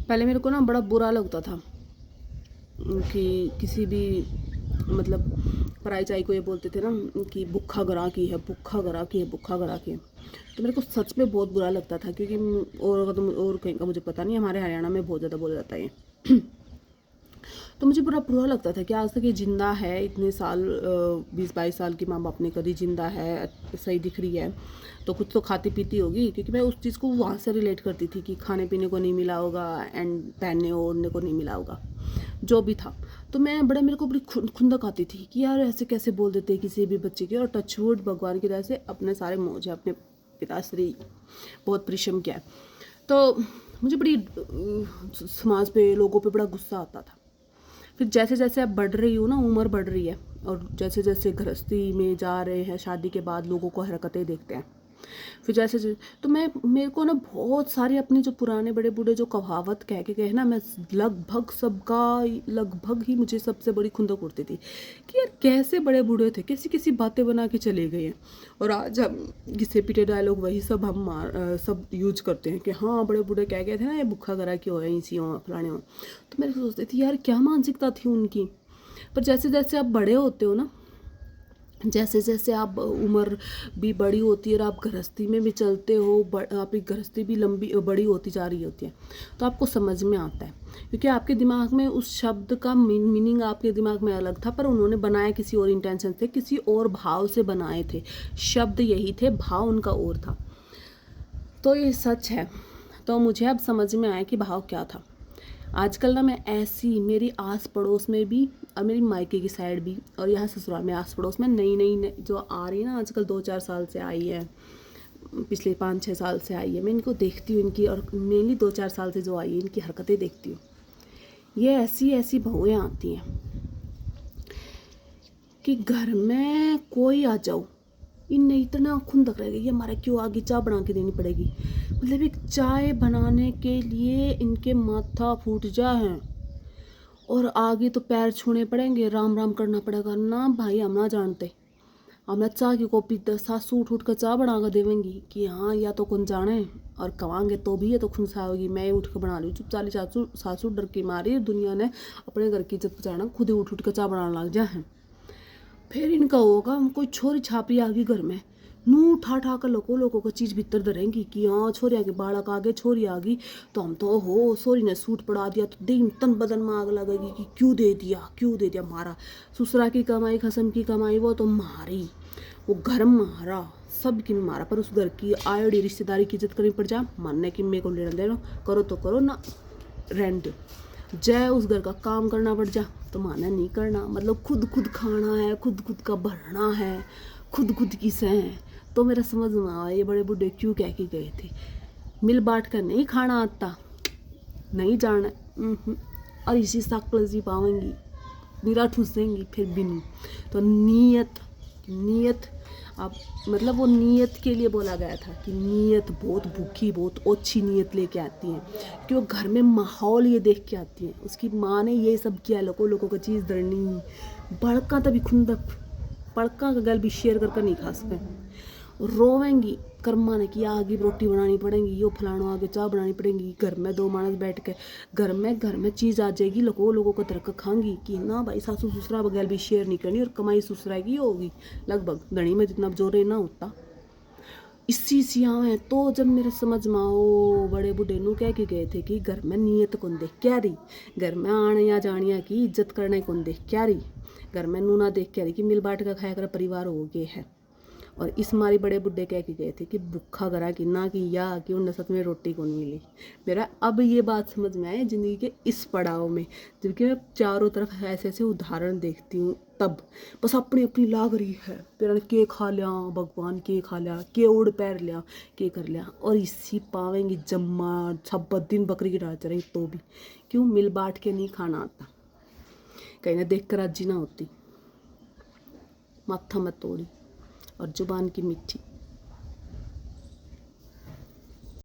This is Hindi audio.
पहले मेरे को ना बड़ा बुरा लगता था कि किसी भी मतलब पराई चाई को ये बोलते थे ना कि भूखा ग्राहकी है, भूखा ग्राहकी है, भूखा ग्राहकी है। तो मेरे को सच में बहुत बुरा लगता था, क्योंकि और कहीं का मुझे पता नहीं, हमारे हरियाणा में बहुत ज़्यादा बोला जाता है ये। तो मुझे बड़ा बुरा लगता था कि आज तक ये जिंदा है, इतने साल 20-22 साल की माँ बाप ने करी, जिंदा है, सही दिख रही है, तो कुछ तो खाती पीती होगी। क्योंकि मैं उस चीज़ को वहाँ से रिलेट करती थी कि खाने पीने को नहीं मिला होगा एंड पहनने ओढ़ने को नहीं मिला होगा, जो भी था। तो मैं बड़ा, मेरे को बड़ी खुंदक आती थी कि यार ऐसे कैसे बोल देते हैं किसी भी बच्चे के। और टचवुड भगवान की दया से अपने सारे मौज है, अपने पिताश्री बहुत परिश्रम किया है। तो मुझे बड़ी समाज पे, लोगों पे बड़ा गुस्सा आता था। फिर जैसे जैसे अब बढ़ रही हूँ ना, उम्र बढ़ रही है, और जैसे जैसे गृहस्थी में जा रहे हैं, शादी के बाद लोगों को हरकतें देखते हैं, फिर जैसे जैसे तो मेरे को ना बहुत सारे अपने जो पुराने बड़े बूढ़े जो कहावत कह के गए ना, मैं लगभग सबका, लगभग ही मुझे सबसे बड़ी खुंदक उड़ती थी कि यार कैसे बड़े बूढ़े थे, कैसी कैसी बातें बना के चले गए हैं। और आज हम घिसे पीटे डायलॉग वही सब हम सब यूज करते हैं कि हाँ बड़े बूढ़े कह गए थे ना, ये भूखा करा कि हो इसी हो फलाने हो। तो मैं सोचती थी यार क्या मानसिकता थी उनकी। पर जैसे जैसे आप बड़े होते हो ना, जैसे जैसे आप उम्र भी बड़ी होती है और आप गृहस्थी में भी चलते हो, आपकी गृहस्थी भी लंबी बड़ी होती जा रही होती है, तो आपको समझ में आता है। क्योंकि आपके दिमाग में उस शब्द का मीनिंग आपके दिमाग में अलग था, पर उन्होंने बनाया किसी और इंटेंशन से, किसी और भाव से बनाए थे। शब्द यही थे, भाव उनका और था। तो ये सच है। तो मुझे अब समझ में आया कि भाव क्या था। आजकल ना मैं ऐसी, मेरी आस पड़ोस में भी और मेरी मायके की साइड भी और यहाँ ससुराल में आस पड़ोस में नई नई जो आ रही है ना आजकल, 2-4 साल से आई है, पिछले 5-6 साल से आई है, मैं इनको देखती हूँ, इनकी, और मेनली 2-4 साल से जो आई है इनकी हरकतें देखती हूँ। ये ऐसी ऐसी बहुएँ आती हैं कि घर में कोई आ जाओ, इनने इतना खुंदक रह गई, ये हमारा क्यों आगे चाय बना के देनी पड़ेगी। मतलब एक चाय बनाने के लिए इनके माथा फूट जा है, और आगे तो पैर छूने पड़ेंगे, राम राम करना पड़ेगा ना भाई। हम ना जानते, हम ना चाय की कॉपी सासू उठ कर चाय बना कर देवेंगी कि हाँ या तो कौन जाने, और कमांगे तो भी ये तो खुनसा होगी, मैं उठ कर बना रही हूँ चुपचाली। सासू सासू डर की मारी दुनिया ने अपने घर की इज्जत बचाना, खुद ही उठ उठ कर चाय बनाने लग जाए। फिर इनका होगा कोई छोरी छापरी आ गई घर में, नू उठा ठा कर लोगों को चीज़ भीतर धरेंगी कि हाँ छोरी आ गई, बालक आ गए, छोरी आ गई, तो हम तो हो सोरी ने सूट पड़ा दिया, तो दिन तन बदन में आग लगेगी कि क्यों दे दिया, क्यों दे दिया। मारा ससुरा की कमाई, खसम की कमाई, वो तो मारी, वो घर मारा, सब की मारा। पर उस घर की आयोड़ी रिश्तेदारी की इज्जत करनी पड़ जा, मानने की मेरे को लेना देना, करो तो करो ना रहने दो। जय उस घर का काम करना पड़ जा तो माना नहीं करना। मतलब खुद खुद खाना है, खुद खुद का भरना है, खुद खुद की सह। तो मेरा समझ में आया ये बड़े बूढ़े क्यों कह के गए थे, मिल बांट कर नहीं खाना आता, नहीं जाना। और इसी साकलजी पावेंगी, निरा ठूसेंगी फिर भी नहीं। तो नीयत, नीयत आप, मतलब वो नीयत के लिए बोला गया था कि नीयत बहुत भूखी, बहुत अच्छी नीयत लेके आती है, कि वो घर में माहौल ये देख के आती है। उसकी माँ ने ये सब किया, लोगों को चीज़ दरनी, बड़का तभी खुंदक, बड़का का गल भी शेयर करके नहीं खा सके, रोवेंगी कर्मा ने कि आगे रोटी बनानी पड़ेगी, यो फलाना आगे चाय बनानी पड़ेगी। घर में 2 मानस बैठ के, घर में चीज़ आ जाएगी, लोगों को तरक खाएंगी कि ना भाई सासू ससुरा बगैर भी शेयर नहीं करनी, और कमाई ससुरा की होगी लगभग धनी में जितना जोरे ना होता। इसी सियाँ हैं। तो जब मेरे समझ में आओ बड़े बूढ़े नू कह के गए थे कि घर में नीयत कौन देख क्या रही, घर में आने या जानिया की इज्जत करने कौन देख क्या रही, घर में नू ना देख क्या रही कि मिल बांट का खाया कर परिवार हो गए है। और इस मारी बड़े बुड्ढे कह के गए थे कि भूखा करा कि ना कि या कि उन सच में रोटी कौन मिली। मेरा अब ये बात समझ में आई ज़िंदगी के इस पड़ाव में, जबकि मैं चारों तरफ ऐसे ऐसे उदाहरण देखती हूँ, तब बस अपनी अपनी लाग रही है, पेड़ के खा लिया भगवान, के खा लिया, के उड़ पैर लिया, के कर लिया। और इसी पावेंगी जम्मा 26 दिन बकरी की डाल चढ़ी, तो भी क्यों मिल बांट के नहीं खाना आता। कहीं ना देख कर राजी ना होती, माथा मत तोड़ी और जुबान की मिट्टी।